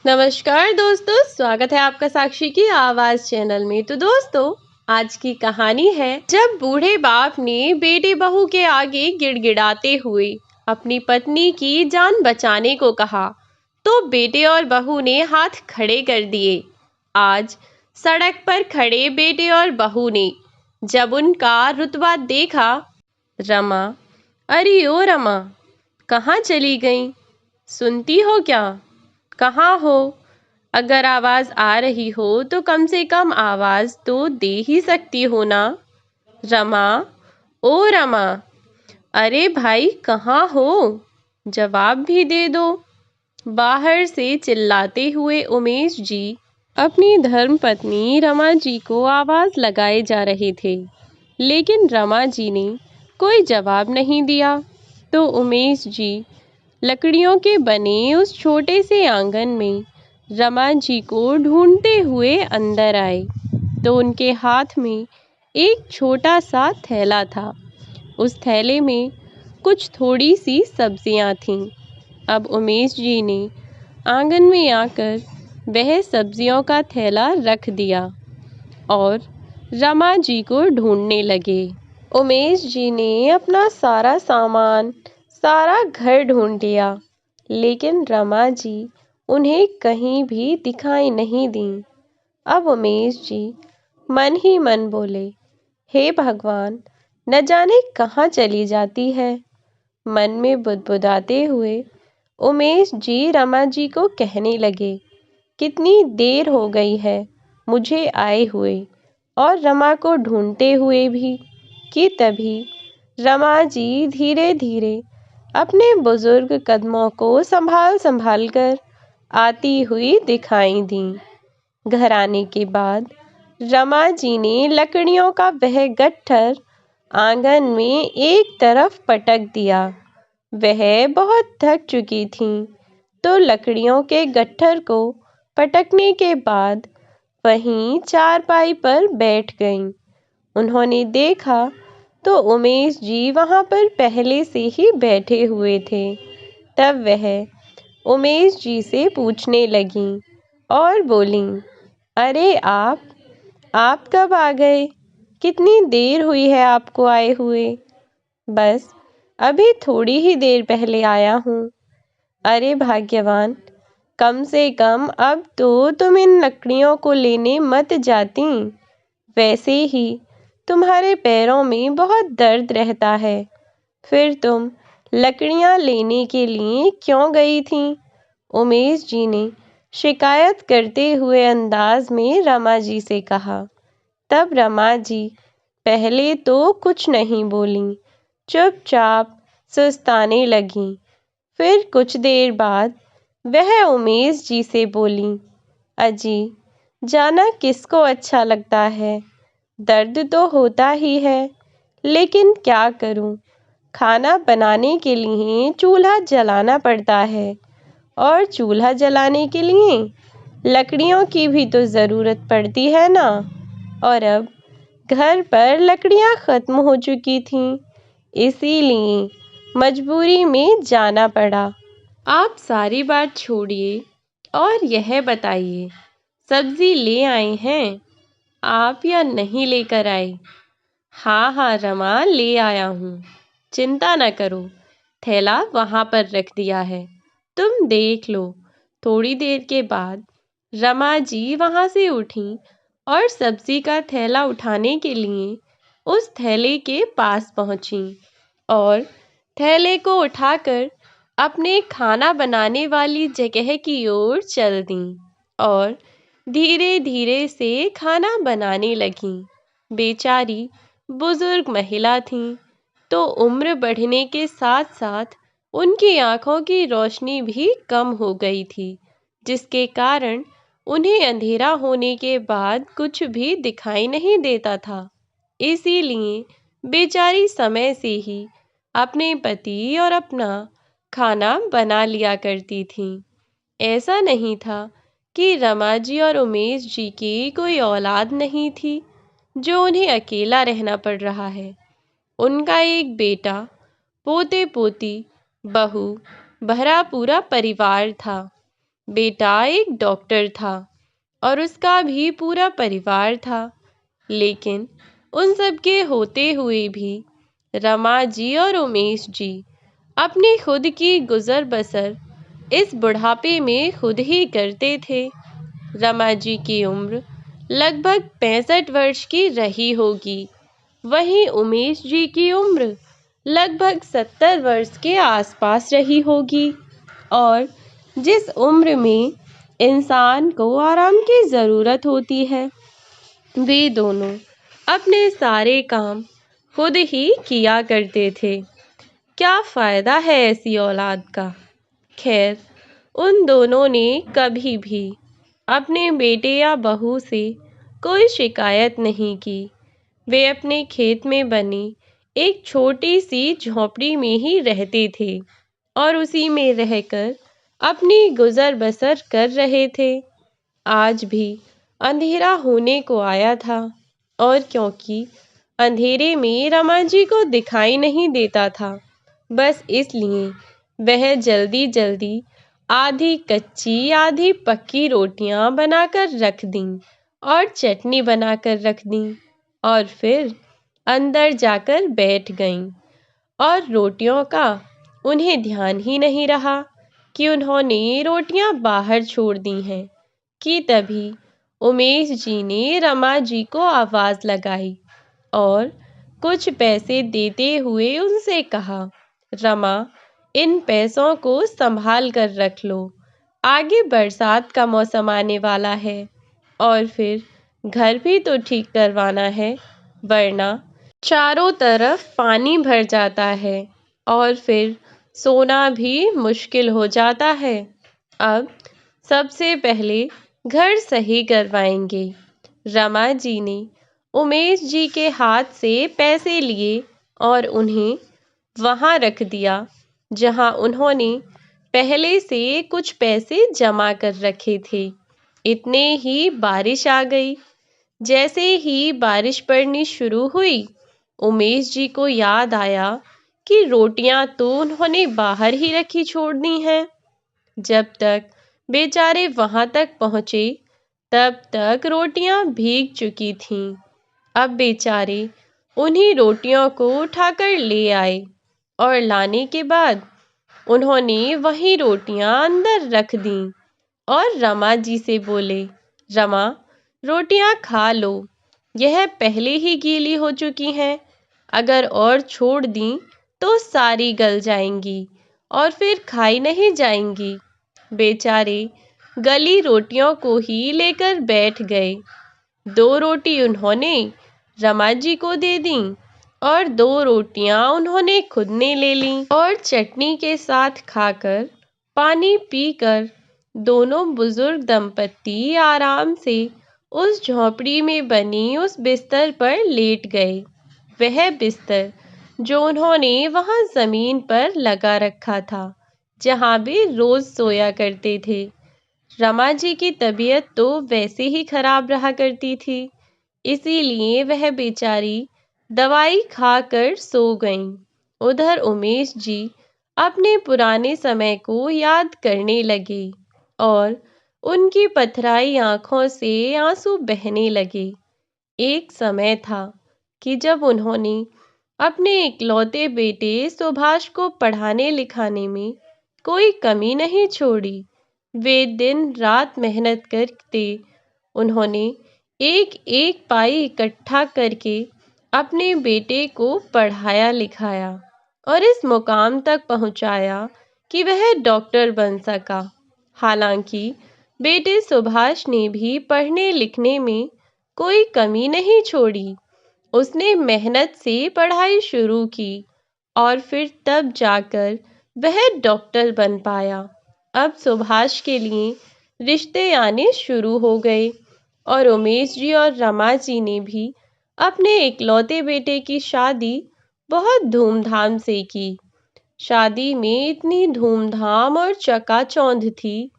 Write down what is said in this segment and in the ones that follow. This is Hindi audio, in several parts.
नमस्कार दोस्तों, स्वागत है आपका साक्षी की आवाज चैनल में। तो दोस्तों, आज की कहानी है जब बूढ़े बाप ने बेटे बहू के आगे गिड़गिड़ाते हुए अपनी पत्नी की जान बचाने को कहा, तो बेटे और बहू ने हाथ खड़े कर दिए। आज सड़क पर खड़े बेटे और बहू ने जब उनका रुतबा देखा, रमा, अरे ओ रमा, कहाँ चली गई? सुनती हो क्या? कहाँ हो? अगर आवाज आ रही हो तो कम से कम आवाज तो दे ही सकती हो ना। रमा, ओ रमा, अरे भाई कहाँ हो? जवाब भी दे दो। बाहर से चिल्लाते हुए उमेश जी अपनी धर्मपत्नी रमा जी को आवाज लगाए जा रहे थे, लेकिन रमा जी ने कोई जवाब नहीं दिया। तो उमेश जी लकड़ियों के बने उस छोटे से आंगन में रमा जी को ढूंढते हुए अंदर आए, तो उनके हाथ में एक छोटा सा थैला था। उस थैले में कुछ थोड़ी सी सब्जियां थीं। अब उमेश जी ने आंगन में आकर वह सब्जियों का थैला रख दिया और रमा जी को ढूंढने लगे। उमेश जी ने अपना सारा सामान, सारा घर ढूंढ लिया, लेकिन रमा जी उन्हें कहीं भी दिखाई नहीं दी। अब उमेश जी मन ही मन बोले, हे भगवान, न जाने कहाँ चली जाती है। मन में बुदबुदाते हुए उमेश जी रमा जी को कहने लगे, कितनी देर हो गई है मुझे आए हुए और रमा को ढूंढते हुए भी, कि तभी रमा जी धीरे धीरे अपने बुजुर्ग कदमों को संभाल संभाल कर आती हुई दिखाई दी। घर आने के बाद रमा जी ने लकड़ियों का वह गट्ठर आंगन में एक तरफ पटक दिया। वह बहुत थक चुकी थीं, तो लकड़ियों के गट्ठर को पटकने के बाद वहीं चारपाई पर बैठ गईं। उन्होंने देखा तो उमेश जी वहां पर पहले से ही बैठे हुए थे। तब वह उमेश जी से पूछने लगीं और बोलीं, अरे आप कब आ गए? कितनी देर हुई है आपको आए हुए? बस अभी थोड़ी ही देर पहले आया हूँ। अरे भाग्यवान, कम से कम अब तो तुम इन लकड़ियों को लेने मत जाती। वैसे ही तुम्हारे पैरों में बहुत दर्द रहता है, फिर तुम लकड़ियां लेने के लिए क्यों गई थी? उमेश जी ने शिकायत करते हुए अंदाज में रमा जी से कहा। तब रमा जी पहले तो कुछ नहीं बोली, चुपचाप सुस्ताने लगीं। फिर कुछ देर बाद वह उमेश जी से बोली, अजी, जाना किसको अच्छा लगता है? दर्द तो होता ही है, लेकिन क्या करूं? खाना बनाने के लिए चूल्हा जलाना पड़ता है, और चूल्हा जलाने के लिए लकड़ियों की भी तो ज़रूरत पड़ती है ना। और अब घर पर लकड़ियां ख़त्म हो चुकी थीं, इसीलिए मजबूरी में जाना पड़ा। आप सारी बात छोड़िए और यह बताइए, सब्जी ले आए हैं आप या नहीं लेकर आए? हाँ हाँ रमा, ले आया हूँ, चिंता न करो, थैला वहाँ पर रख दिया है, तुम देख लो। थोड़ी देर के बाद रमा जी वहाँ से उठी और सब्जी का थैला उठाने के लिए उस थैले के पास पहुँची और थैले को उठाकर अपने खाना बनाने वाली जगह की ओर चल दीं और धीरे धीरे से खाना बनाने लगीं। बेचारी बुजुर्ग महिला थीं, तो उम्र बढ़ने के साथ साथ उनकी आंखों की रोशनी भी कम हो गई थी, जिसके कारण उन्हें अंधेरा होने के बाद कुछ भी दिखाई नहीं देता था। इसीलिए बेचारी समय से ही अपने पति और अपना खाना बना लिया करती थीं। ऐसा नहीं था कि रमा जी और उमेश जी की कोई औलाद नहीं थी जो उन्हें अकेला रहना पड़ रहा है। उनका एक बेटा, पोते पोती, बहू, भरा पूरा परिवार था। बेटा एक डॉक्टर था और उसका भी पूरा परिवार था। लेकिन उन सब के होते हुए भी रमा जी और उमेश जी अपनी खुद की गुजर बसर इस बुढ़ापे में खुद ही करते थे। रमा जी की उम्र लगभग 65 वर्ष की रही होगी। वहीं उमेश जी की उम्र लगभग 70 वर्ष के आसपास रही होगी। और जिस उम्र में इंसान को आराम की ज़रूरत होती है, वे दोनों अपने सारे काम खुद ही किया करते थे। क्या फ़ायदा है ऐसी औलाद का। खैर, उन दोनों ने कभी भी अपने बेटे या बहू से कोई शिकायत नहीं की। वे अपने खेत में बनी एक छोटी सी झोंपड़ी में ही रहते थे और उसी में रहकर अपनी गुजर बसर कर रहे थे। आज भी अंधेरा होने को आया था और क्योंकि अंधेरे में रमा जी को दिखाई नहीं देता था, बस इसलिए वह जल्दी जल्दी आधी कच्ची आधी पक्की रोटियां बनाकर रख दी और चटनी बनाकर रख दी और फिर अंदर जाकर बैठ गईं। और रोटियों का उन्हें ध्यान ही नहीं रहा कि उन्होंने रोटियां बाहर छोड़ दी हैं कि तभी उमेश जी ने रमा जी को आवाज़ लगाई और कुछ पैसे देते हुए उनसे कहा, रमा, इन पैसों को संभाल कर रख लो। आगे बरसात का मौसम आने वाला है और फिर घर भी तो ठीक करवाना है, वरना चारों तरफ पानी भर जाता है और फिर सोना भी मुश्किल हो जाता है। अब सबसे पहले घर सही करवाएंगे। रमा जी ने उमेश जी के हाथ से पैसे लिए और उन्हें वहां रख दिया जहां उन्होंने पहले से कुछ पैसे जमा कर रखे थे। इतने ही बारिश आ गई। जैसे ही बारिश पड़नी शुरू हुई, उमेश जी को याद आया कि रोटियां तो उन्होंने बाहर ही रखी छोड़ दी हैं। जब तक बेचारे वहां तक पहुंचे, तब तक रोटियां भीग चुकी थीं। अब बेचारे उन्हीं रोटियों को उठाकर ले आए और लाने के बाद उन्होंने वही रोटियां अंदर रख दीं और रमा जी से बोले, रमा, रोटियां खा लो। यह पहले ही गीली हो चुकी हैं। अगर और छोड़ दी तो सारी गल जाएंगी और फिर खाई नहीं जाएंगी। बेचारे गली रोटियों को ही लेकर बैठ गए। 2 रोटी उन्होंने रमा जी को दे दी और 2 रोटियां उन्होंने खुद ने ले लीं और चटनी के साथ खाकर पानी पीकर दोनों बुजुर्ग दंपत्ति आराम से उस झोंपड़ी में बनी उस बिस्तर पर लेट गए। वह बिस्तर जो उन्होंने वहां जमीन पर लगा रखा था, जहां वे रोज सोया करते थे। रमा जी की तबीयत तो वैसे ही खराब रहा करती थी, इसीलिए वह बेचारी दवाई खाकर सो गईं। उधर उमेश जी अपने पुराने समय को याद करने लगे और उनकी पथराई आंखों से आंसू बहने लगे। एक समय था कि जब उन्होंने अपने इकलौते बेटे सुभाष को पढ़ाने लिखाने में कोई कमी नहीं छोड़ी। वे दिन रात मेहनत करते उन्होंने एक एक पाई इकट्ठा करके अपने बेटे को पढ़ाया लिखाया और इस मुकाम तक पहुंचाया कि वह डॉक्टर बन सका। हालांकि बेटे सुभाष ने भी पढ़ने लिखने में कोई कमी नहीं छोड़ी। उसने मेहनत से पढ़ाई शुरू की और फिर तब जाकर वह डॉक्टर बन पाया। अब सुभाष के लिए रिश्ते आने शुरू हो गए और उमेश जी और रमा जी ने भी अपने इकलौते बेटे की शादी बहुत धूमधाम से की। शादी में इतनी धूमधाम और चकाचौंध थी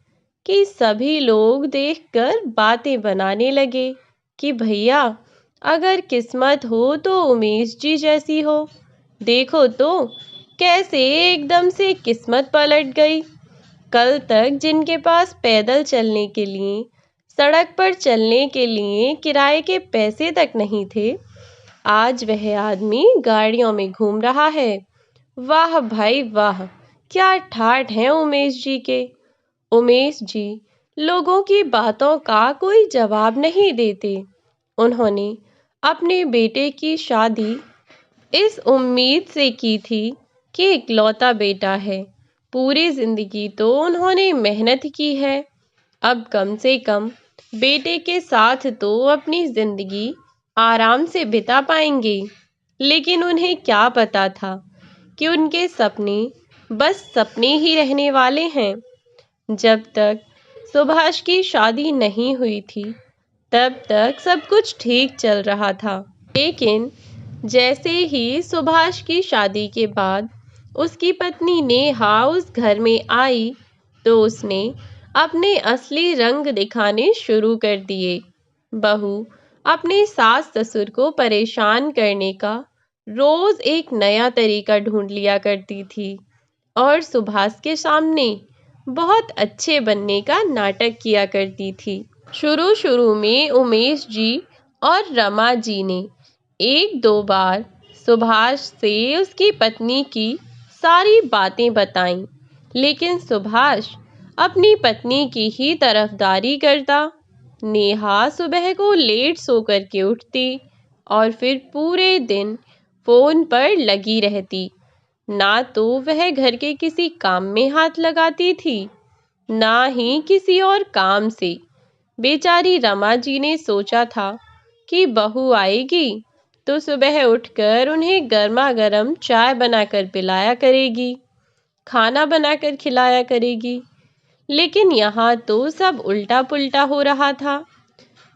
कि सभी लोग देखकर बातें बनाने लगे कि भैया, अगर किस्मत हो तो उमेश जी जैसी हो। देखो तो कैसे एकदम से किस्मत पलट गई। कल तक जिनके पास पैदल चलने के लिए, सड़क पर चलने के लिए किराए के पैसे तक नहीं थे, आज वह आदमी गाड़ियों में घूम रहा है। वाह भाई वाह, क्या ठाठ हैं उमेश जी के। उमेश जी लोगों की बातों का कोई जवाब नहीं देते। उन्होंने अपने बेटे की शादी इस उम्मीद से की थी कि इकलौता बेटा है, पूरी जिंदगी तो उन्होंने मेहनत की है, अब कम से कम बेटे के साथ तो अपनी जिंदगी आराम से बिता पाएंगे। लेकिन उन्हें क्या पता था कि उनके सपने बस सपने ही रहने वाले हैं। जब तक सुभाष की शादी नहीं हुई थी, तब तक सब कुछ ठीक चल रहा था। लेकिन जैसे ही सुभाष की शादी के बाद उसकी पत्नी नेहा उस घर में आई, तो उसने अपने असली रंग दिखाने शुरू कर दिए। बहू अपने सास ससुर को परेशान करने का रोज एक नया तरीका ढूंढ लिया करती थी और सुभाष के सामने बहुत अच्छे बनने का नाटक किया करती थी। शुरू शुरू में उमेश जी और रमा जी ने एक दो बार सुभाष से उसकी पत्नी की सारी बातें बताईं, लेकिन सुभाष अपनी पत्नी की ही तरफदारी करता। नेहा सुबह को लेट सो कर के उठती और फिर पूरे दिन फोन पर लगी रहती। ना तो वह घर के किसी काम में हाथ लगाती थी, ना ही किसी और काम से। बेचारी रमा जी ने सोचा था कि बहू आएगी तो सुबह उठकर उन्हें गर्मा गर्म चाय बनाकर पिलाया करेगी, खाना बनाकर खिलाया करेगी। लेकिन यहाँ तो सब उल्टा पुल्टा हो रहा था।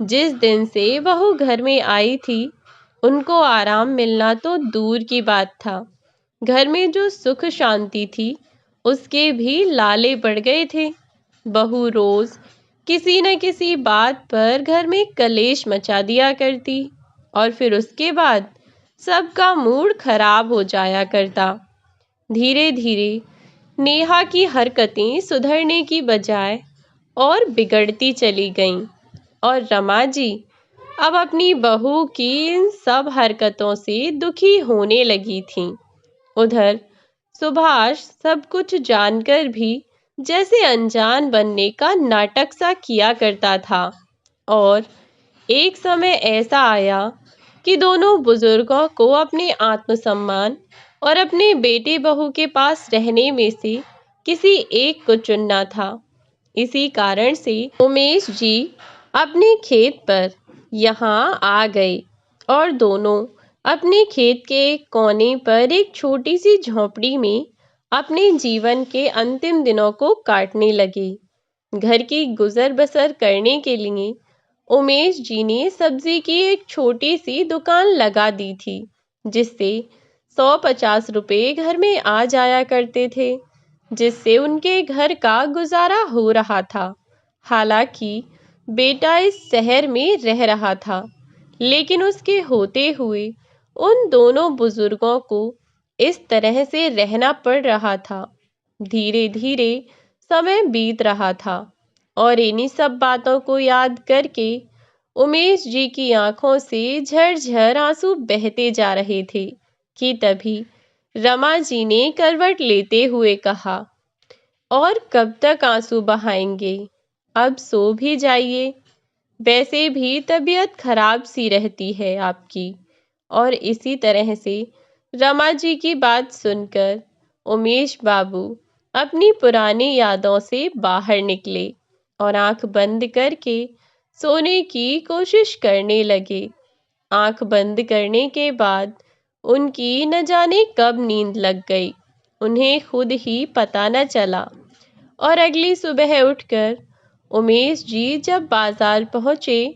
जिस दिन से बहू घर में आई थी, उनको आराम मिलना तो दूर की बात था, घर में जो सुख शांति थी उसके भी लाले पड़ गए थे। बहू रोज किसी न किसी बात पर घर में कलेश मचा दिया करती और फिर उसके बाद सबका मूड खराब हो जाया करता। धीरे धीरे नेहा की हरकतें सुधरने की बजाय और बिगड़ती चली गईं और रमा जी अब अपनी बहू की इन सब हरकतों से दुखी होने लगी थीं। उधर सुभाष सब कुछ जानकर भी जैसे अनजान बनने का नाटक सा किया करता था और एक समय ऐसा आया कि दोनों बुजुर्गों को अपने आत्मसम्मान और अपने बेटे बहू के पास रहने में से किसी एक को चुनना था। इसी कारण से उमेश जी अपने खेत पर यहाँ आ गए और दोनों अपने खेत के एक कोने पर एक छोटी सी झोंपड़ी में अपने जीवन के अंतिम दिनों को काटने लगे। घर की गुजर बसर करने के लिए उमेश जी ने सब्जी की एक छोटी सी दुकान लगा दी थी, जिससे 150 रुपये घर में आ जाया करते थे, जिससे उनके घर का गुजारा हो रहा था। हालांकि बेटा इस शहर में रह रहा था, लेकिन उसके होते हुए उन दोनों बुजुर्गों को इस तरह से रहना पड़ रहा था। धीरे धीरे समय बीत रहा था और इन्हीं सब बातों को याद करके उमेश जी की आंखों से झरझर आंसू बहते जा रहे थे कि तभी रमा जी ने करवट लेते हुए कहा, और कब तक आंसू बहाएंगे, अब सो भी जाइए, वैसे भी तबीयत खराब सी रहती है आपकी। और इसी तरह से रमा जी की बात सुनकर उमेश बाबू अपनी पुरानी यादों से बाहर निकले और आंख बंद करके सोने की कोशिश करने लगे। आंख बंद करने के बाद उनकी न जाने कब नींद लग गई, उन्हें खुद ही पता न चला। और अगली सुबह उठकर उमेश जी जब बाजार पहुंचे,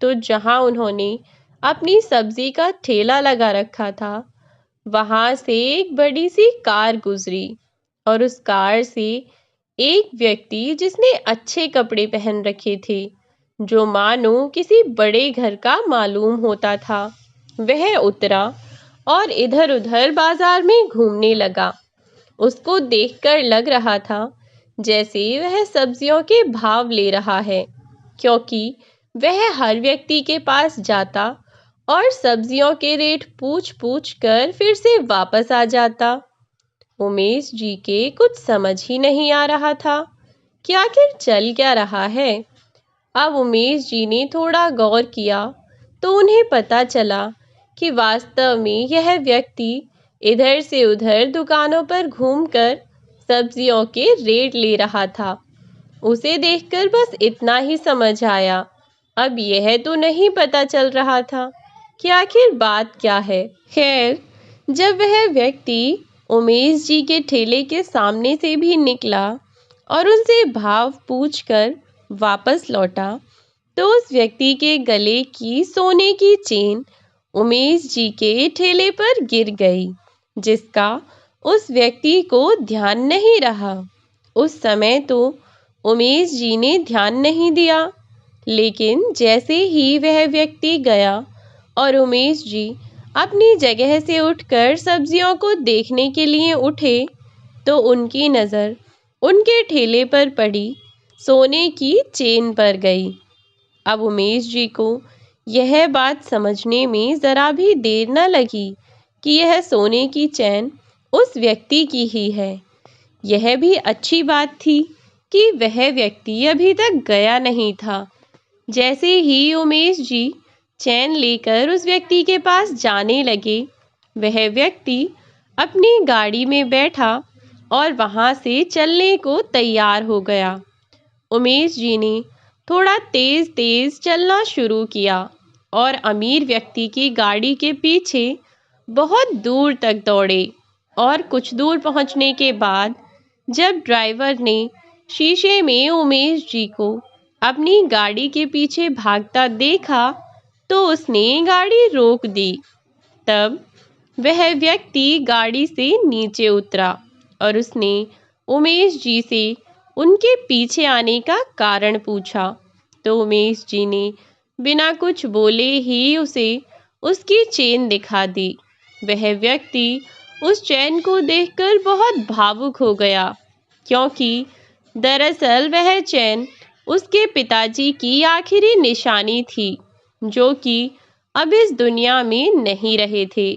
तो जहां उन्होंने अपनी सब्जी का ठेला लगा रखा था, वहां से एक बड़ी सी कार गुजरी और उस कार से एक व्यक्ति जिसने अच्छे कपड़े पहन रखे थे, जो मानो किसी बड़े घर का मालूम होता था, वह उतरा और इधर उधर बाजार में घूमने लगा। उसको देखकर लग रहा था जैसे वह सब्जियों के भाव ले रहा है, क्योंकि वह हर व्यक्ति के पास जाता और सब्जियों के रेट पूछ पूछ कर फिर से वापस आ जाता। उमेश जी के कुछ समझ ही नहीं आ रहा था कि आखिर चल क्या रहा है। अब उमेश जी ने थोड़ा गौर किया तो उन्हें पता चला कि वास्तव में यह व्यक्ति इधर से उधर दुकानों पर घूमकर सब्जियों के रेट ले रहा था। उसे देखकर बस इतना ही समझ आया। अब यह तो नहीं पता चल रहा था कि आखिर बात क्या है। खैर, जब वह व्यक्ति उमेश जी के ठेले के सामने से भी निकला और उनसे भाव पूछकर वापस लौटा, तो उस व्यक्ति के गले की सोने की चेन उमेश जी के ठेले पर गिर गई, जिसका उस व्यक्ति को ध्यान नहीं रहा। उस समय तो उमेश जी ने ध्यान नहीं दिया, लेकिन जैसे ही वह व्यक्ति गया और उमेश जी अपनी जगह से उठकर सब्जियों को देखने के लिए उठे, तो उनकी नज़र उनके ठेले पर पड़ी सोने की चेन पर गई। अब उमेश जी को यह बात समझने में ज़रा भी देर न लगी कि यह सोने की चैन उस व्यक्ति की ही है। यह भी अच्छी बात थी कि वह व्यक्ति अभी तक गया नहीं था। जैसे ही उमेश जी चैन लेकर उस व्यक्ति के पास जाने लगे, वह व्यक्ति अपनी गाड़ी में बैठा और वहां से चलने को तैयार हो गया। उमेश जी ने थोड़ा तेज तेज चलना शुरू किया और अमीर व्यक्ति की गाड़ी के पीछे बहुत दूर तक दौड़े और कुछ दूर पहुंचने के बाद जब ड्राइवर ने शीशे में उमेश जी को अपनी गाड़ी के पीछे भागता देखा, तो उसने गाड़ी रोक दी। तब वह व्यक्ति गाड़ी से नीचे उतरा और उसने उमेश जी से उनके पीछे आने का कारण पूछा। तो उमेश जी ने बिना कुछ बोले ही उसे उसकी चेन दिखा दी। वह व्यक्ति उस चैन को देखकर बहुत भावुक हो गया, क्योंकि दरअसल वह चैन उसके पिताजी की आखिरी निशानी थी, जो कि अब इस दुनिया में नहीं रहे थे।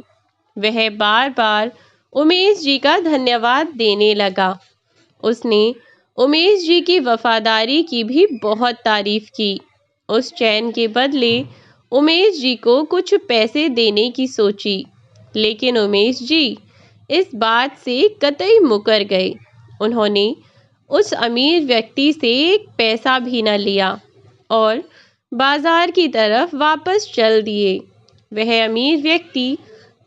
वह बार बार उमेश जी का धन्यवाद देने लगा। उसने उमेश जी की वफादारी की भी बहुत तारीफ की। उस चैन के बदले उमेश जी को कुछ पैसे देने की सोची, लेकिन उमेश जी इस बात से कतई मुकर गए। उन्होंने उस अमीर व्यक्ति से एक पैसा भी न लिया और बाजार की तरफ वापस चल दिए। वह अमीर व्यक्ति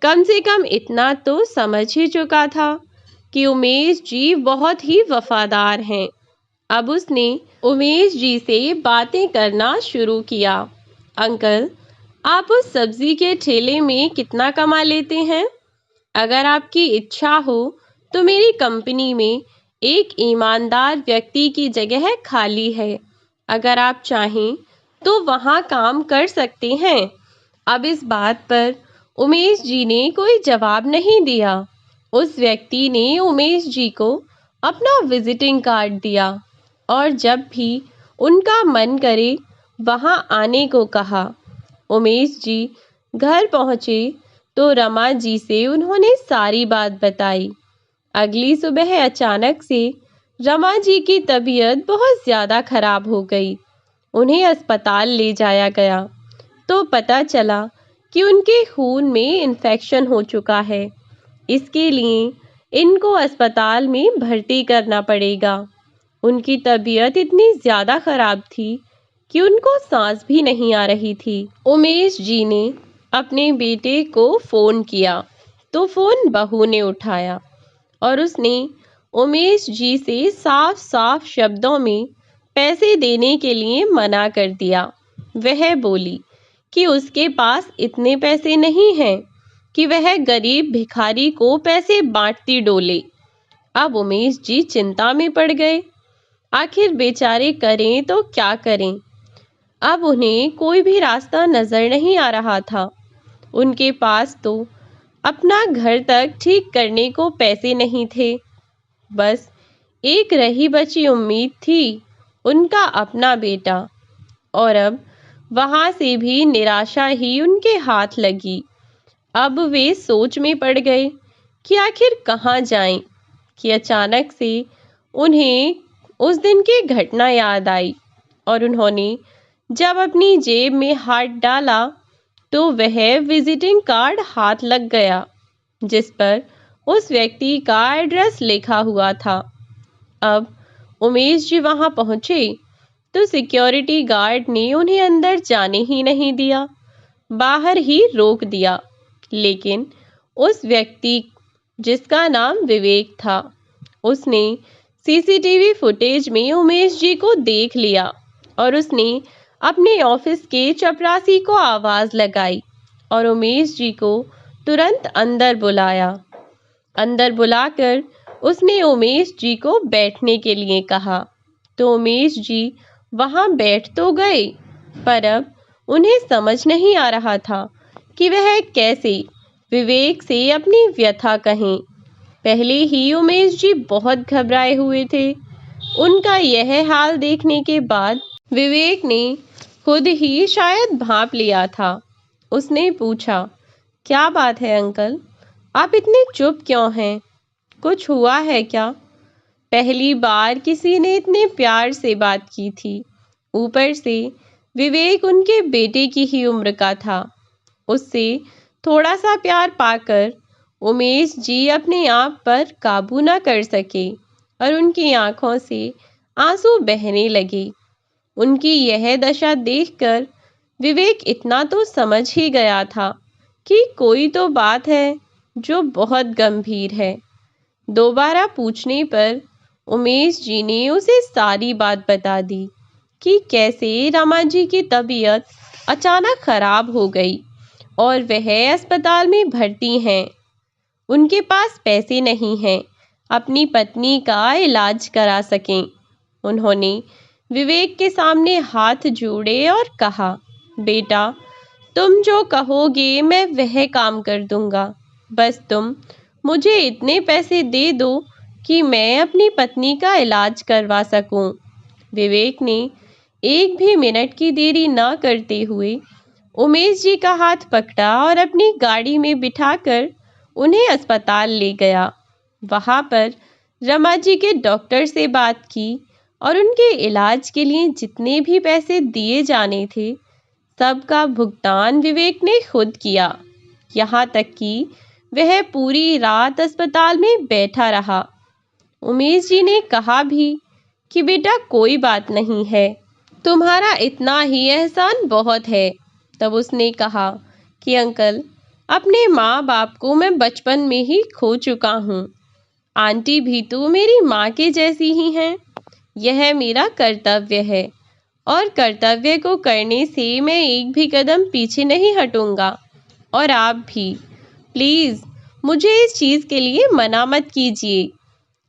कम से कम इतना तो समझ ही चुका था कि उमेश जी बहुत ही वफादार हैं। अब उसने उमेश जी से बातें करना शुरू किया। अंकल, आप उस सब्जी के ठेले में कितना कमा लेते हैं? अगर आपकी इच्छा हो तो मेरी कंपनी में एक ईमानदार व्यक्ति की जगह खाली है। अगर आप चाहें तो वहाँ काम कर सकते हैं। अब इस बात पर उमेश जी ने कोई जवाब नहीं दिया। उस व्यक्ति ने उमेश जी को अपना विजिटिंग कार्ड दिया और जब भी उनका मन करे वहाँ आने को कहा। उमेश जी घर पहुँचे तो रमा जी से उन्होंने सारी बात बताई। अगली सुबह अचानक से रमा जी की तबीयत बहुत ज़्यादा खराब हो गई। उन्हें अस्पताल ले जाया गया तो पता चला कि उनके खून में इन्फेक्शन हो चुका है। इसके लिए इनको अस्पताल में भर्ती करना पड़ेगा। उनकी तबीयत इतनी ज़्यादा खराब थी कि उनको सांस भी नहीं आ रही थी। उमेश जी ने अपने बेटे को फ़ोन किया तो फ़ोन बहू ने उठाया और उसने उमेश जी से साफ साफ शब्दों में पैसे देने के लिए मना कर दिया। वह बोली कि उसके पास इतने पैसे नहीं हैं कि वह गरीब भिखारी को पैसे बांटती डोले। अब उमेश जी चिंता में पड़ गए। आखिर बेचारे करें तो क्या करें। अब उन्हें कोई भी रास्ता नजर नहीं आ रहा था। उनके पास तो अपना घर तक ठीक करने को पैसे नहीं थे। बस एक रही बची उम्मीद थी, उनका अपना बेटा, और अब वहां से भी निराशा ही उनके हाथ लगी। अब वे सोच में पड़ गए कि आखिर कहाँ जाएं, कि अचानक से उन्हें उस दिन की घटना याद आई और उन्होंने जब अपनी जेब में हाथ डाला तो वह विजिटिंग कार्ड हाथ लग गया जिस पर उस व्यक्ति का एड्रेस लिखा हुआ था। अब उमेश जी वहां पहुंचे तो सिक्योरिटी गार्ड ने उन्हें अंदर जाने ही नहीं दिया, बाहर ही रोक दिया। लेकिन उस व्यक्ति जिसका नाम विवेक था, उसने सीसीटीवी फुटेज में उमेश जी को देख लिया और उसने अपने ऑफिस के चपरासी को आवाज लगाई और उमेश जी को तुरंत अंदर बुलाया। अंदर बुलाकर उसने उमेश जी को बैठने के लिए कहा तो उमेश जी वहां बैठ तो गए, पर अब उन्हें समझ नहीं आ रहा था कि वह कैसे विवेक से अपनी व्यथा कहें। पहले ही उमेश जी बहुत घबराए हुए थे। उनका यह हाल देखने के बाद विवेक ने खुद ही शायद भांप लिया था। उसने पूछा, क्या बात है अंकल, आप इतने चुप क्यों हैं? कुछ हुआ है क्या? पहली बार किसी ने इतने प्यार से बात की थी। ऊपर से विवेक उनके बेटे की ही उम्र का था। उससे थोड़ा सा प्यार पाकर उमेश जी अपने आप पर काबू न कर सके और उनकी आंखों से आंसू बहने लगे। उनकी यह दशा देखकर विवेक इतना तो समझ ही गया था कि कोई तो बात है जो बहुत गंभीर है। दोबारा पूछने पर उमेश जी ने उसे सारी बात बता दी कि कैसे रमा जी की तबीयत अचानक खराब हो गई और वह अस्पताल में भर्ती हैं। उनके पास पैसे नहीं हैं अपनी पत्नी का इलाज करा सकें। उन्होंने विवेक के सामने हाथ जोड़े और कहा, बेटा, तुम जो कहोगे मैं वह काम कर दूंगा। बस तुम मुझे इतने पैसे दे दो कि मैं अपनी पत्नी का इलाज करवा सकूं। विवेक ने एक भी मिनट की देरी न करते हुए उमेश जी का हाथ पकड़ा और अपनी गाड़ी में बिठाकर उन्हें अस्पताल ले गया। वहां पर रमा जी के डॉक्टर से बात की और उनके इलाज के लिए जितने भी पैसे दिए जाने थे सबका भुगतान विवेक ने खुद किया। यहाँ तक कि वह पूरी रात अस्पताल में बैठा रहा। उमेश जी ने कहा भी कि बेटा कोई बात नहीं है, तुम्हारा इतना ही एहसान बहुत है। तब उसने कहा कि अंकल, अपने माँ बाप को मैं बचपन में ही खो चुका हूँ। आंटी भी तो मेरी माँ के जैसी ही हैं। यह मेरा कर्तव्य है और कर्तव्य को करने से मैं एक भी कदम पीछे नहीं हटूंगा। और आप भी प्लीज़ मुझे इस चीज़ के लिए मना मत कीजिए।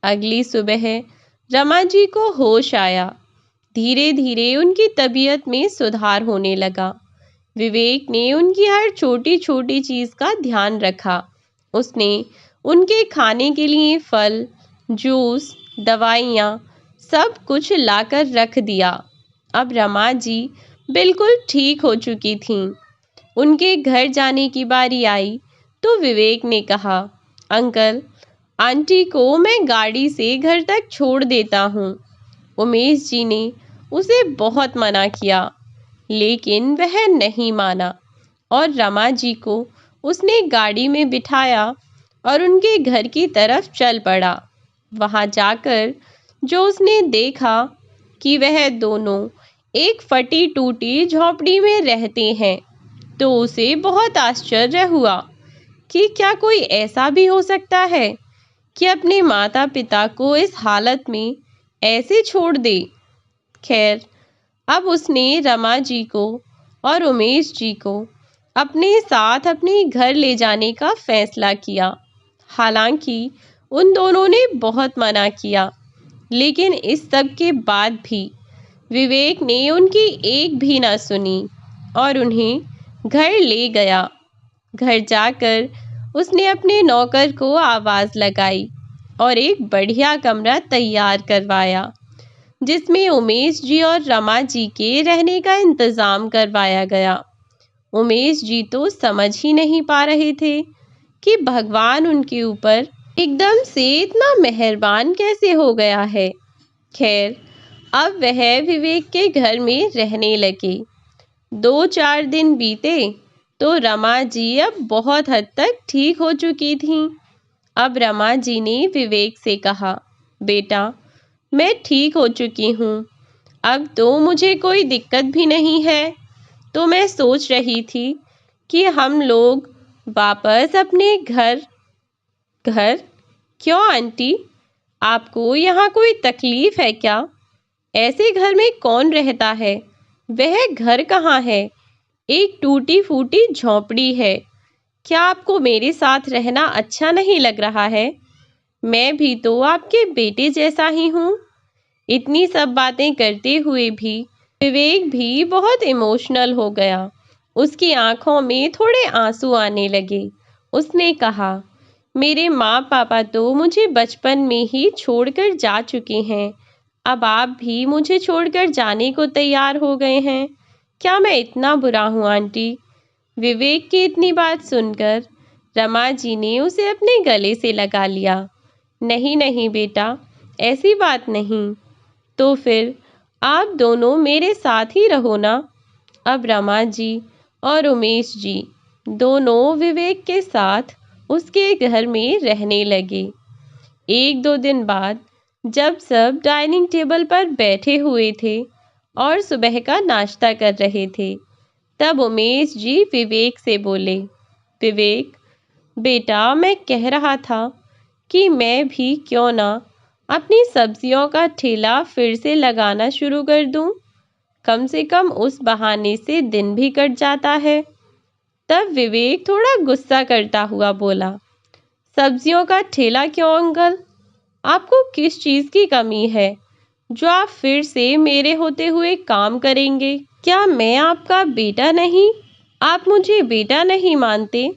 अगली सुबह रमा जी को होश आया। धीरे धीरे उनकी तबीयत में सुधार होने लगा। विवेक ने उनकी हर छोटी छोटी चीज़ का ध्यान रखा। उसने उनके खाने के लिए फल, जूस, दवाइयाँ सब कुछ लाकर रख दिया। अब रमा जी बिल्कुल ठीक हो चुकी थीं। उनके घर जाने की बारी आई तो विवेक ने कहा, अंकल, आंटी को मैं गाड़ी से घर तक छोड़ देता हूँ। उमेश जी ने उसे बहुत मना किया लेकिन वह नहीं माना और रमा जी को उसने गाड़ी में बिठाया और उनके घर की तरफ चल पड़ा। वहां जाकर जो उसने देखा कि वह दोनों एक फटी टूटी झोपड़ी में रहते हैं तो उसे बहुत आश्चर्य हुआ कि क्या कोई ऐसा भी हो सकता है कि अपने माता पिता को इस हालत में ऐसे छोड़ दे। खैर, अब उसने रमा जी को और उमेश जी को अपने साथ अपने घर ले जाने का फैसला किया। हालांकि उन दोनों ने बहुत मना किया, लेकिन इस सब के बाद भी विवेक ने उनकी एक भी ना सुनी और उन्हें घर ले गया। घर जाकर उसने अपने नौकर को आवाज़ लगाई और एक बढ़िया कमरा तैयार करवाया, जिसमें उमेश जी और रमा जी के रहने का इंतजाम करवाया गया। उमेश जी तो समझ ही नहीं पा रहे थे कि भगवान उनके ऊपर एकदम से इतना मेहरबान कैसे हो गया है। खैर, अब वह विवेक के घर में रहने लगे। 2-4 दिन बीते तो रमा जी अब बहुत हद तक ठीक हो चुकी थीं। अब रमा जी ने विवेक से कहा, बेटा, मैं ठीक हो चुकी हूँ, अब तो मुझे कोई दिक्कत भी नहीं है। तो मैं सोच रही थी कि हम लोग वापस अपने घर क्यों आंटी, आपको यहाँ कोई तकलीफ है क्या? ऐसे घर में कौन रहता है? वह घर कहाँ है? एक टूटी फूटी झोंपड़ी है। क्या आपको मेरे साथ रहना अच्छा नहीं लग रहा है? मैं भी तो आपके बेटे जैसा ही हूँ। इतनी सब बातें करते हुए भी विवेक भी बहुत इमोशनल हो गया। उसकी आंखों में थोड़े आंसू आने लगे। उसने कहा, मेरे माँ पापा तो मुझे बचपन में ही छोड़कर जा चुके हैं। अब आप भी मुझे छोड़कर जाने को तैयार हो गए हैं। क्या मैं इतना बुरा हूँ आंटी? विवेक की इतनी बात सुनकर रमा जी ने उसे अपने गले से लगा लिया। नहीं नहीं बेटा, ऐसी बात नहीं। तो फिर आप दोनों मेरे साथ ही रहो ना। अब रमा जी और उमेश जी दोनों विवेक के साथ उसके घर में रहने लगे। 1-2 दिन बाद जब सब डाइनिंग टेबल पर बैठे हुए थे और सुबह का नाश्ता कर रहे थे, तब उमेश जी विवेक से बोले, विवेक बेटा, मैं कह रहा था कि मैं भी क्यों ना अपनी सब्जियों का ठेला फिर से लगाना शुरू कर दूं। कम से कम उस बहाने से दिन भी कट जाता है। तब विवेक थोड़ा गुस्सा करता हुआ बोला, सब्जियों का ठेला क्यों अंकल? आपको किस चीज़ की कमी है जो आप फिर से मेरे होते हुए काम करेंगे? क्या मैं आपका बेटा नहीं? आप मुझे बेटा नहीं मानते?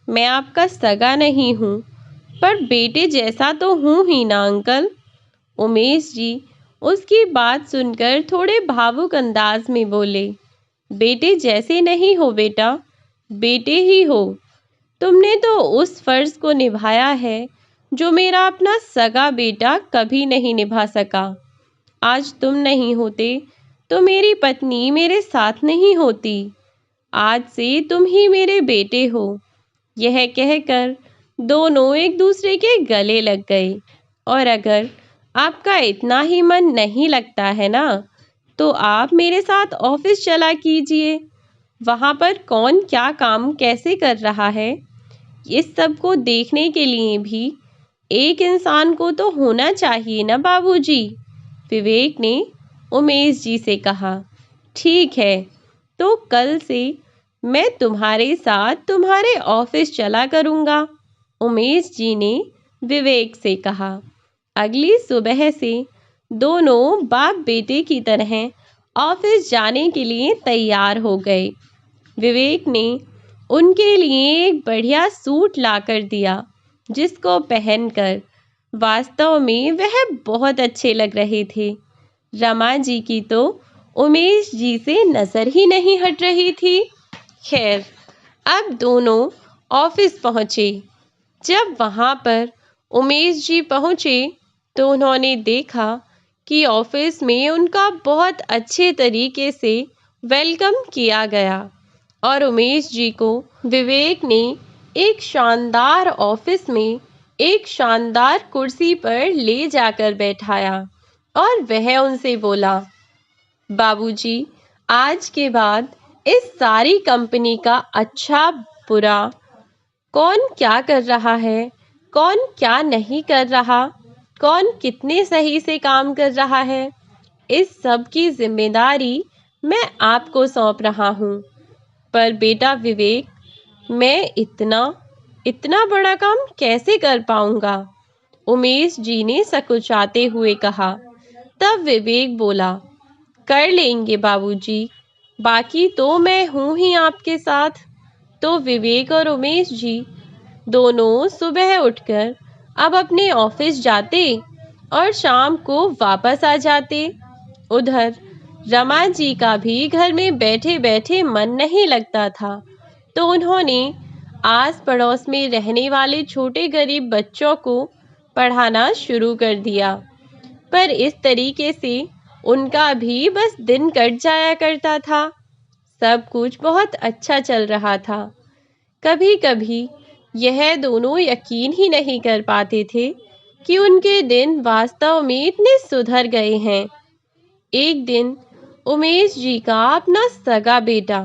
मैं आपका सगा नहीं हूँ, पर बेटे जैसा तो हूँ ही ना अंकल। उमेश जी उसकी बात सुनकर थोड़े भावुक अंदाज में बोले, बेटे जैसे नहीं हो बेटा, बेटे ही हो। तुमने तो उस फर्ज को निभाया है जो मेरा अपना सगा बेटा कभी नहीं निभा सका। आज तुम नहीं होते तो मेरी पत्नी मेरे साथ नहीं होती। आज से तुम ही मेरे बेटे हो। यह कहकर दोनों एक दूसरे के गले लग गए। और अगर आपका इतना ही मन नहीं लगता है ना, तो आप मेरे साथ ऑफिस चला कीजिए। वहाँ पर कौन क्या काम कैसे कर रहा है, इस सब को देखने के लिए भी एक इंसान को तो होना चाहिए ना बाबूजी। विवेक ने उमेश जी से कहा, ठीक है, तो कल से मैं तुम्हारे साथ तुम्हारे ऑफिस चला करूँगा। उमेश जी ने विवेक से कहा। अगली सुबह से दोनों बाप बेटे की तरह ऑफिस जाने के लिए तैयार हो गए। विवेक ने उनके लिए एक बढ़िया सूट लाकर दिया, जिसको पहनकर वास्तव में वह बहुत अच्छे लग रहे थे। रमा जी की तो उमेश जी से नज़र ही नहीं हट रही थी। खैर, अब दोनों ऑफिस पहुँचे। जब वहाँ पर उमेश जी पहुँचे तो उन्होंने देखा कि ऑफिस में उनका बहुत अच्छे तरीके से वेलकम किया गया और उमेश जी को विवेक ने एक शानदार ऑफिस में एक शानदार कुर्सी पर ले जाकर बैठाया और वह उनसे बोला, बाबूजी, आज के बाद इस सारी कंपनी का अच्छा बुरा, कौन क्या कर रहा है, कौन क्या नहीं कर रहा, कौन कितने सही से काम कर रहा है, इस सब की जिम्मेदारी मैं आपको सौंप रहा हूँ। पर बेटा विवेक, मैं इतना बड़ा काम कैसे कर पाऊंगा? उमेश जी ने सकुचाते हुए कहा। तब विवेक बोला, कर लेंगे बाबूजी, बाकी तो मैं हूँ ही आपके साथ। तो विवेक और उमेश जी दोनों सुबह उठकर अब अपने ऑफिस जाते और शाम को वापस आ जाते। उधर रमा जी का भी घर में बैठे बैठे मन नहीं लगता था, तो उन्होंने आस पड़ोस में रहने वाले छोटे गरीब बच्चों को पढ़ाना शुरू कर दिया। पर इस तरीके से उनका भी बस दिन कट जाया करता था। सब कुछ बहुत अच्छा चल रहा था। कभी कभी यह दोनों यकीन ही नहीं कर पाते थे कि उनके दिन वास्तव में इतने सुधर गए हैं। एक दिन उमेश जी का अपना सगा बेटा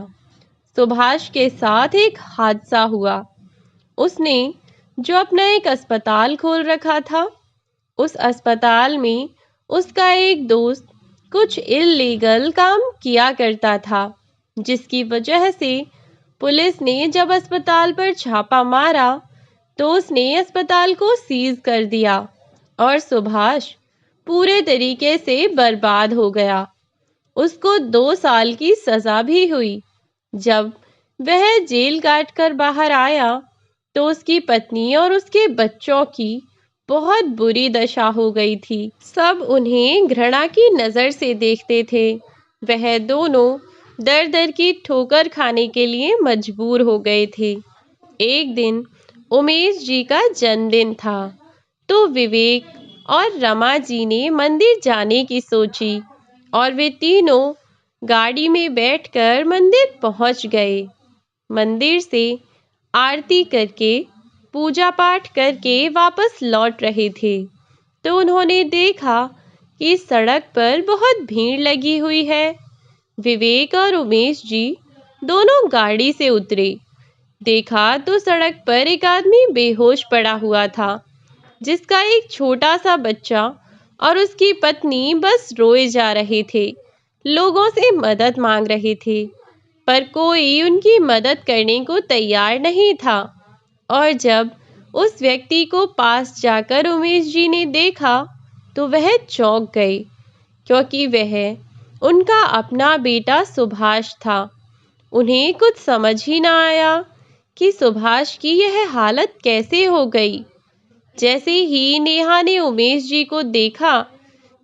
सुभाष के साथ एक हादसा हुआ। उसने जो अपना एक अस्पताल खोल रखा था, उस अस्पताल में उसका एक दोस्त कुछ इल्लीगल काम किया करता था, जिसकी वजह से पुलिस ने जब अस्पताल पर छापा मारा तो उसने अस्पताल को सीज कर दिया और सुभाष पूरे तरीके से बर्बाद हो गया। उसको 2 साल की सजा भी हुई। जब वह जेल काट कर बाहर आया तो उसकी पत्नी और उसके बच्चों की बहुत बुरी दशा हो गई थी। सब उन्हें घृणा की नज़र से देखते थे। वह दोनों दर दर की ठोकर खाने के लिए मजबूर हो गए थे। एक दिन उमेश जी का जन्मदिन था, तो विवेक और रमा जी ने मंदिर जाने की सोची और वे तीनों गाड़ी में बैठकर मंदिर पहुंच गए। मंदिर से आरती करके पूजा पाठ करके वापस लौट रहे थे, तो उन्होंने देखा कि सड़क पर बहुत भीड़ लगी हुई है। विवेक और उमेश जी दोनों गाड़ी से उतरे। देखा तो सड़क पर एक आदमी बेहोश पड़ा हुआ था, जिसका एक छोटा सा बच्चा और उसकी पत्नी बस रोए जा रहे थे, लोगों से मदद मांग रहे थे, पर कोई उनकी मदद करने को तैयार नहीं था। और जब उस व्यक्ति को पास जाकर उमेश जी ने देखा तो वह चौंक गए, क्योंकि वह उनका अपना बेटा सुभाष था। उन्हें कुछ समझ ही ना आया कि सुभाष की यह हालत कैसे हो गई। जैसे ही नेहा ने उमेश जी को देखा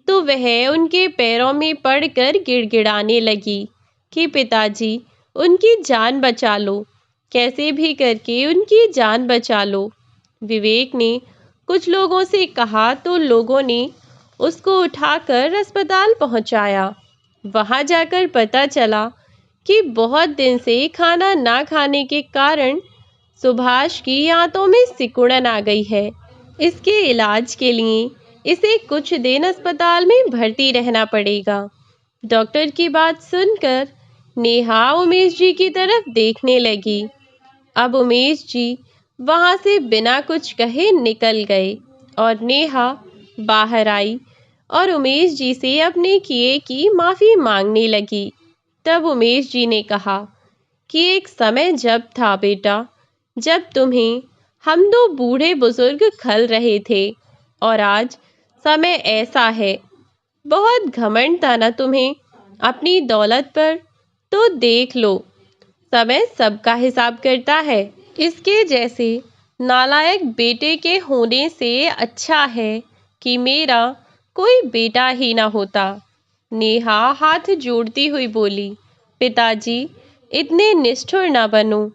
तो वह उनके पैरों में पड़कर गिड़गिड़ाने लगी कि पिताजी, उनकी जान बचा लो, कैसे भी करके उनकी जान बचा लो। विवेक ने कुछ लोगों से कहा तो लोगों ने उसको उठाकर अस्पताल पहुंचाया। वहां जाकर पता चला कि बहुत दिन से खाना ना खाने के कारण सुभाष की आंतों में सिकुड़न आ गई है। इसके इलाज के लिए इसे कुछ दिन अस्पताल में भर्ती रहना पड़ेगा। डॉक्टर की बात सुनकर नेहा उमेश जी की तरफ देखने लगी। अब उमेश जी वहां से बिना कुछ कहे निकल गए और नेहा बाहर आई और उमेश जी से अपने किए की माफ़ी मांगने लगी। तब उमेश जी ने कहा कि एक समय जब था बेटा, जब तुम्हें हम 2 बूढ़े बुजुर्ग खल रहे थे, और आज समय ऐसा है। बहुत घमंड था ना तुम्हें अपनी दौलत पर, तो देख लो, समय सबका हिसाब करता है। इसके जैसे नालायक बेटे के होने से अच्छा है कि मेरा कोई बेटा ही ना होता। नेहा हाथ जोड़ती हुई बोली, पिताजी, इतने निष्ठुर ना बनो।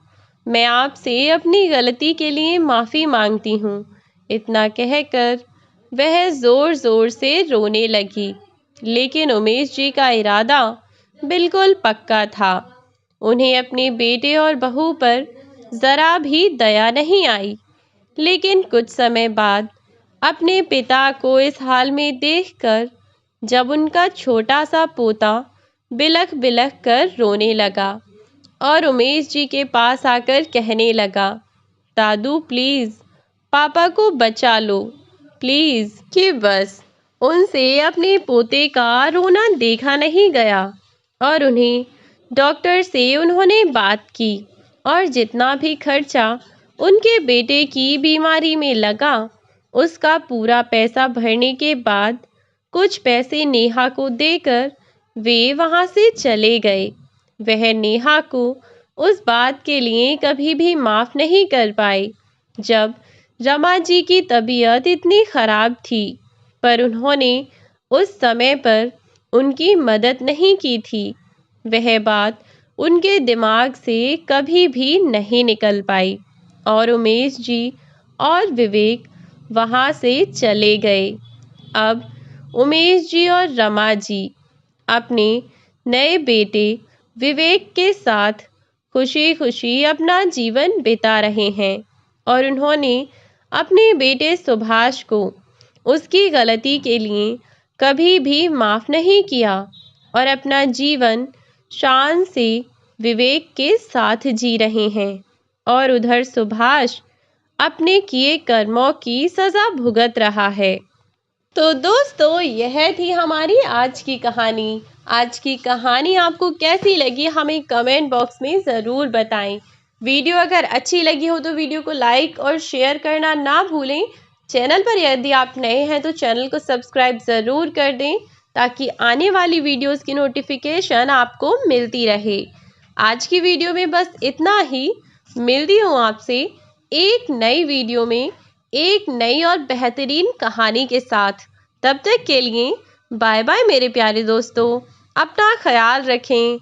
मैं आपसे अपनी गलती के लिए माफ़ी मांगती हूँ। इतना कहकर वह ज़ोर ज़ोर से रोने लगी। लेकिन उमेश जी का इरादा बिल्कुल पक्का था। उन्हें अपने बेटे और बहू पर ज़रा भी दया नहीं आई। लेकिन कुछ समय बाद अपने पिता को इस हाल में देखकर जब उनका छोटा सा पोता बिलख बिलख कर रोने लगा और उमेश जी के पास आकर कहने लगा, दादू प्लीज़ पापा को बचा लो प्लीज़, कि बस उनसे अपने पोते का रोना देखा नहीं गया। और उन्हें डॉक्टर से उन्होंने बात की और जितना भी खर्चा उनके बेटे की बीमारी में लगा, उसका पूरा पैसा भरने के बाद कुछ पैसे नेहा को देकर वे वहां से चले गए। वह नेहा को उस बात के लिए कभी भी माफ़ नहीं कर पाए जब रमा जी की तबीयत इतनी खराब थी, पर उन्होंने उस समय पर उनकी मदद नहीं की थी। वह बात उनके दिमाग से कभी भी नहीं निकल पाई और उमेश जी और विवेक वहां से चले गए। अब उमेश जी और रमा जी अपने नए बेटे विवेक के साथ खुशी खुशी अपना जीवन बिता रहे हैं और उन्होंने अपने बेटे सुभाष को उसकी गलती के लिए कभी भी माफ नहीं किया और अपना जीवन शान से विवेक के साथ जी रहे हैं। और उधर सुभाष अपने किए कर्मों की सजा भुगत रहा है। तो दोस्तों, यह थी हमारी आज की कहानी। आज की कहानी आपको कैसी लगी हमें कमेंट बॉक्स में ज़रूर बताएं। वीडियो अगर अच्छी लगी हो तो वीडियो को लाइक और शेयर करना ना भूलें। चैनल पर यदि आप नए हैं तो चैनल को सब्सक्राइब ज़रूर कर दें ताकि आने वाली वीडियोस की नोटिफिकेशन आपको मिलती रहे। आज की वीडियो में बस इतना ही। मिलती हूँ आपसे एक नई वीडियो में एक नई और बेहतरीन कहानी के साथ। तब तक के लिए बाय बाय मेरे प्यारे दोस्तों। अपना ख्याल रखें।